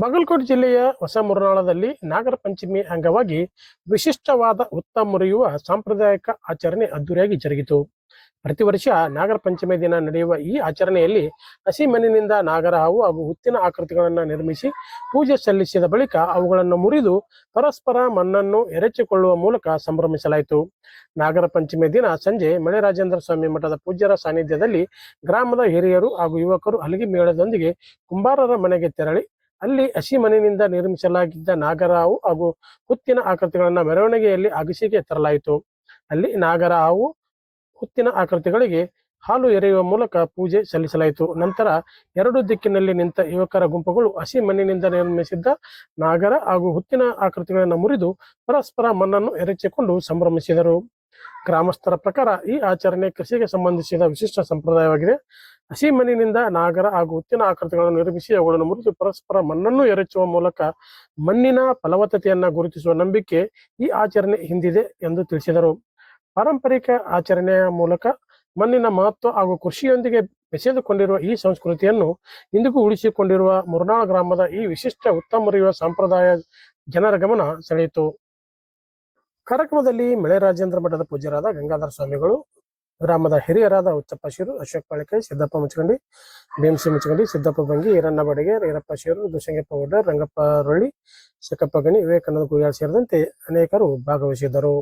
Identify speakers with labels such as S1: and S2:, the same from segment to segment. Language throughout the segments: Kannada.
S1: ಬಾಗಲಕೋಟೆ ಜಿಲ್ಲೆಯ ಹೊಸಮುರನಾಳದಲ್ಲಿ ನಾಗರ ಪಂಚಮಿ ಅಂಗವಾಗಿ ವಿಶಿಷ್ಟವಾದ ಹುತ್ತ ಮುರಿಯುವ ಸಾಂಪ್ರದಾಯಿಕ ಆಚರಣೆ ಅದ್ದೂರಿಯಾಗಿ ಜರುಗಿತು. ಪ್ರತಿ ವರ್ಷ ನಾಗರ ಪಂಚಮಿ ದಿನ ನಡೆಯುವ ಈ ಆಚರಣೆಯಲ್ಲಿ ಹಸಿ ಮಣ್ಣಿನಿಂದ ನಾಗರ ಹಾವು ಹಾಗೂ ಹುತ್ತಿನ ಆಕೃತಿಗಳನ್ನು ನಿರ್ಮಿಸಿ ಪೂಜೆ ಸಲ್ಲಿಸಿದ ಬಳಿಕ ಅವುಗಳನ್ನು ಮುರಿದು ಪರಸ್ಪರ ಮಣ್ಣನ್ನು ಎರಚಿಕೊಳ್ಳುವ ಮೂಲಕ ಸಂಭ್ರಮಿಸಲಾಯಿತು. ನಾಗರ ಪಂಚಮಿ ದಿನ ಸಂಜೆ ಮಳೆರಾಜೇಂದ್ರ ಸ್ವಾಮಿ ಮಠದ ಪೂಜ್ಯರ ಸಾನ್ನಿಧ್ಯದಲ್ಲಿ ಗ್ರಾಮದ ಹಿರಿಯರು ಹಾಗೂ ಯುವಕರು ಹಲಗಿ ಮೇಳದೊಂದಿಗೆ ಕುಂಬಾರರ ಮನೆಗೆ ತೆರಳಿ ಅಲ್ಲಿ ಹಸಿ ಮಣ್ಣಿನಿಂದ ನಿರ್ಮಿಸಲಾಗಿದ್ದ ನಾಗರ ಹಾವು ಹಾಗೂ ಹುತ್ತಿನ ಆಕೃತಿಗಳನ್ನು ಮೆರವಣಿಗೆಯಲ್ಲಿ ಅಗಸಿಗೆ ತರಲಾಯಿತು. ಅಲ್ಲಿ ನಾಗರ ಹಾವು ಹುತ್ತಿನ ಆಕೃತಿಗಳಿಗೆ ಹಾಲು ಎರೆಯುವ ಮೂಲಕ ಪೂಜೆ ಸಲ್ಲಿಸಲಾಯಿತು. ನಂತರ ಎರಡು ದಿಕ್ಕಿನಲ್ಲಿ ನಿಂತ ಯುವಕರ ಗುಂಪುಗಳು ಹಸಿ ಮಣ್ಣಿನಿಂದ ನಿರ್ಮಿಸಿದ್ದ ನಾಗರ ಹಾಗೂ ಹುತ್ತಿನ ಆಕೃತಿಗಳನ್ನು ಮುರಿದು ಪರಸ್ಪರ ಮಣ್ಣನ್ನು ಎರಚಿಕೊಂಡು ಸಂಭ್ರಮಿಸಿದರು. ಗ್ರಾಮಸ್ಥರ ಪ್ರಕಾರ ಈ ಆಚರಣೆ ಕೃಷಿಗೆ ಸಂಬಂಧಿಸಿದ ವಿಶಿಷ್ಟ ಸಂಪ್ರದಾಯವಾಗಿದೆ. ಹಸಿ ಮಣ್ಣಿನಿಂದ ನಾಗರ ಹಾಗೂ ಹುತ್ತಿನ ಆಕೃತಿಗಳನ್ನು ನಿರ್ಮಿಸಿ ಅವುಗಳನ್ನು ಮುರಿದು ಪರಸ್ಪರ ಮಣ್ಣನ್ನು ಎರಚುವ ಮೂಲಕ ಮಣ್ಣಿನ ಫಲವತ್ತತೆಯನ್ನು ಗುರುತಿಸುವ ನಂಬಿಕೆ ಈ ಆಚರಣೆ ಹಿಂದಿದೆ ಎಂದು ತಿಳಿಸಿದರು. ಪಾರಂಪರಿಕ ಆಚರಣೆಯ ಮೂಲಕ ಮಣ್ಣಿನ ಮಹತ್ವ ಹಾಗೂ ಕೃಷಿಯೊಂದಿಗೆ ಬೆಸೆದುಕೊಂಡಿರುವ ಈ ಸಂಸ್ಕೃತಿಯನ್ನು ಇಂದಿಗೂ ಉಳಿಸಿಕೊಂಡಿರುವ ಮುರನಾಳ ಗ್ರಾಮದ ಈ ವಿಶಿಷ್ಟ ಹುತ್ತ ಮುರಿಯುವ ಸಂಪ್ರದಾಯ ಜನರ ಗಮನ ಸೆಳೆಯಿತು. ಕಾರ್ಯಕ್ರಮದಲ್ಲಿ ಮಳೆರಾಜೇಂದ್ರ ಮಠದ ಪೂಜ್ಯರಾದ ಗಂಗಾಧರ ಸ್ವಾಮಿಗಳು, ಗ್ರಾಮದ ಹಿರಿಯರಾದ ಹುಚ್ಚಪ್ಪ ಶಿರು, ಅಶೋಕ್ ಪಾಳಿಕಾಯಿ, ಸಿದ್ದಪ್ಪ ಮುಚ್ಚಗಂಡಿ, ಭೀಮಸಿ ಮುಚ್ಚಗಂಡಿ, ಸಿದ್ದಪ್ಪ ಬಂಗಿ, ಈರಣ್ಣ ಬಡಿಗೆ, ಈರಪ್ಪ ಶಿರು, ದುಶಂಗಪ್ಪ ಗೌಡ, ರಂಗಪ್ಪ ರೊಳ್ಳಿ, ಶಕಪ್ಪ ಗಣಿ, ವಿವೇಕಾನಂದ ಗುಯ್ಯಾಳ್ ಸೇರಿದಂತೆ ಅನೇಕರು ಭಾಗವಹಿಸಿದ್ದರು.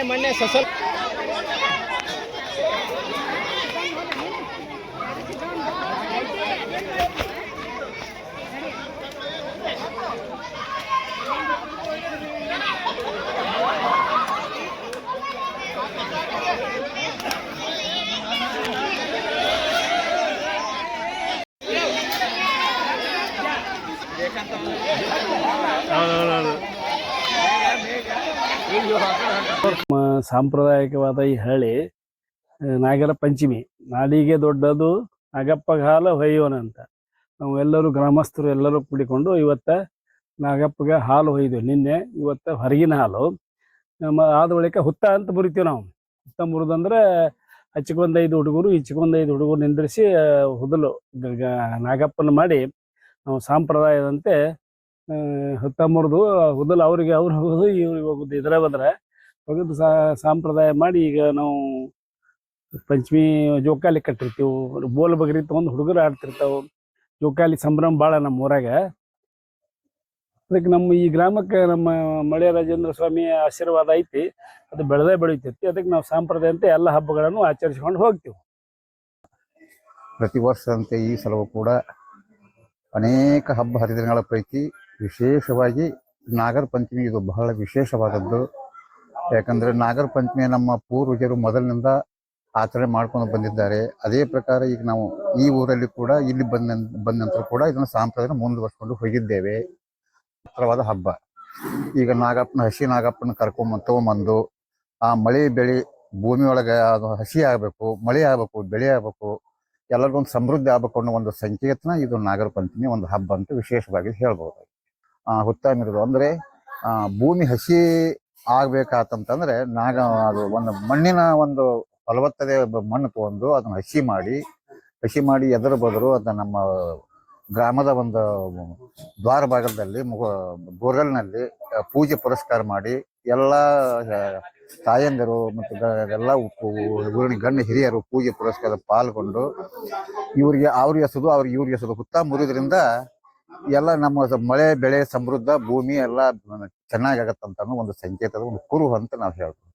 S2: ಮಣ್ಣೆ ಸಸಲ್
S3: ಸಾಂಪ್ರದಾಯಿಕವಾದ ಈ ಹಳ್ಳಿ ನಾಗರ ಪಂಚಮಿ ನಾಡಿಗೆ ದೊಡ್ಡದು ನಾಗಪ್ಪಗ ಹಾಲು ಹೊಯ್ಯೋಣ ಅಂತ ನಾವು ಎಲ್ಲರೂ ಗ್ರಾಮಸ್ಥರು ಎಲ್ಲರೂ ಕೂಡಿಕೊಂಡು ಇವತ್ತ ನಾಗಪ್ಪಗೆ ಹಾಲು ಹೊಯ್ದು ನಿನ್ನೆ ಇವತ್ತು ಹೊರಗಿನ ಹಾಲು ಆದ ಬಳಿಕ ಹುತ್ತ ಅಂತ ಮುರಿತೀವಿ ನಾವು. ಹುತ್ತ ಮುರಿದಂದ್ರೆ ಹಚ್ಚಿಕೊಂದು 5 ಹುಡುಗರು ಈಚೆಗೊಂದು 5 ಹುಡುಗರು ನಿಂದ್ರಿಸಿ ಹುದಲು ನಾಗಪ್ಪನ ಮಾಡಿ ನಾವು ಸಾಂಪ್ರದಾಯದಂತೆ ಹುತ್ತ ಮುರಿದು ಹುದಲು ಅವ್ರಿಗೆ ಅವ್ರು ಹೋಗೋದು ಇವ್ರಿಗೆ ಹೋಗೋದು ಇದರ ಬಂದ್ರೆ ಹೋಗೋದು ಸಾಂಪ್ರದಾಯ ಮಾಡಿ ಈಗ ನಾವು ಪಂಚಮಿ ಜೋಕಾಲಿ ಕಟ್ಟಿರ್ತೀವಿ. ಬೋಲ್ ಬಗರಿ ತೊಗೊಂಡು ಹುಡುಗರು ಆಡ್ತಿರ್ತಾವೆ. ಜೋಕಾಲಿ ಸಂಭ್ರಮ ಭಾಳ ನಮ್ಮ ಊರಾಗ. ಅದಕ್ಕೆ ನಮ್ಮ ಈ ಗ್ರಾಮಕ್ಕೆ ನಮ್ಮ ಮಳೆರಾಜೇಂದ್ರ ಸ್ವಾಮಿ ಆಶೀರ್ವಾದ ಐತಿ. ಅದು ಬೆಳೆದೇ ಬೆಳೀತೈತಿ. ಅದಕ್ಕೆ ನಾವು ಸಾಂಪ್ರದಾಯ ಅಂತ ಎಲ್ಲ ಹಬ್ಬಗಳನ್ನು ಆಚರಿಸ್ಕೊಂಡು ಹೋಗ್ತೀವಿ.
S4: ಪ್ರತಿ ವರ್ಷದಂತೆ ಈ ಸಲವೂ ಕೂಡ ಅನೇಕ ಹಬ್ಬ ಹರಿದಿನಗಳ ಪೈಕಿ ವಿಶೇಷವಾಗಿ ನಾಗರ ಪಂಚಮಿ ಇದು ಬಹಳ ವಿಶೇಷವಾದದ್ದು. ಯಾಕಂದರೆ ನಾಗರ ಪಂಚಮಿ ನಮ್ಮ ಪೂರ್ವಜರು ಮೊದಲಿನಿಂದ ಆಚರಣೆ ಮಾಡ್ಕೊಂಡು ಬಂದಿದ್ದಾರೆ. ಅದೇ ಪ್ರಕಾರ ಈಗ ನಾವು ಈ ಊರಲ್ಲಿ ಕೂಡ ಇಲ್ಲಿ ಬಂದ ನಂತರ ಕೂಡ ಇದನ್ನು ಸಾಂಪ್ರದಾಯ ಮುಂದುವರ್ಸ್ಕೊಂಡು ಹೋಗಿದ್ದೇವೆ. ಎತ್ತರವಾದ ಹಬ್ಬ. ಈಗ ಹಸಿ ನಾಗಪ್ಪನ ತಗೊಂಬಂದು ಆ ಮಳೆ ಬೆಳೆ ಭೂಮಿ ಒಳಗೆ ಅದು ಹಸಿ ಆಗಬೇಕು, ಮಳೆ ಆಗಬೇಕು, ಬೆಳೆ ಆಗಬೇಕು, ಎಲ್ಲರಿಗೊಂದು ಸಮೃದ್ಧಿ ಆಗಬೇಕು ಅನ್ನೋ ಒಂದು ಸಂಕೇತನ ಇದು ನಾಗರ ಪಂಚಮಿ ಒಂದು ಹಬ್ಬ ಅಂತ ವಿಶೇಷವಾಗಿ ಹೇಳ್ಬೋದು. ಹುತ್ತ ಮಿರಿದು ಅಂದರೆ ಭೂಮಿ ಹಸಿ ಆಗ್ಬೇಕಾತಂತಂದ್ರೆ ಅದು ಒಂದು ಮಣ್ಣಿನ ಒಂದು ಫಲವತ್ತತೆ ಮಣ್ಣು ತಗೊಂಡು ಅದನ್ನು ಹಸಿ ಮಾಡಿ ಎದುರು ಬದರು ಅದನ್ನ ನಮ್ಮ ಗ್ರಾಮದ ಒಂದು ದ್ವಾರ ಭಾಗದಲ್ಲಿ ಬೋರ್ವೆಲ್ನಲ್ಲಿ ಪೂಜೆ ಪುರಸ್ಕಾರ ಮಾಡಿ ಎಲ್ಲ ತಾಯಂದಿರು ಮತ್ತು ಎಲ್ಲ ಊರಿನ ಗಣ್ಯ ಹಿರಿಯರು ಪೂಜೆ ಪುರಸ್ಕಾರ ಪಾಲ್ಗೊಂಡು ಅವ್ರಿಗೆ ಎಸೋದು ಇವ್ರಿಗೆ ಎಸೋದು ಹುತ್ತ ಮುರಿದ್ರಿಂದ ಎಲ್ಲ ನಮ್ಮ ಮಳೆ ಬೆಳೆ ಸಮೃದ್ಧ ಭೂಮಿ ಎಲ್ಲ ಚೆನ್ನಾಗಿ ಆಗತ್ತಂತ ಒಂದು ಸಂಕೇತದ ಒಂದು ಕುರುಹು ಅಂತ ನಾವು ಹೇಳ್ತೀವಿ.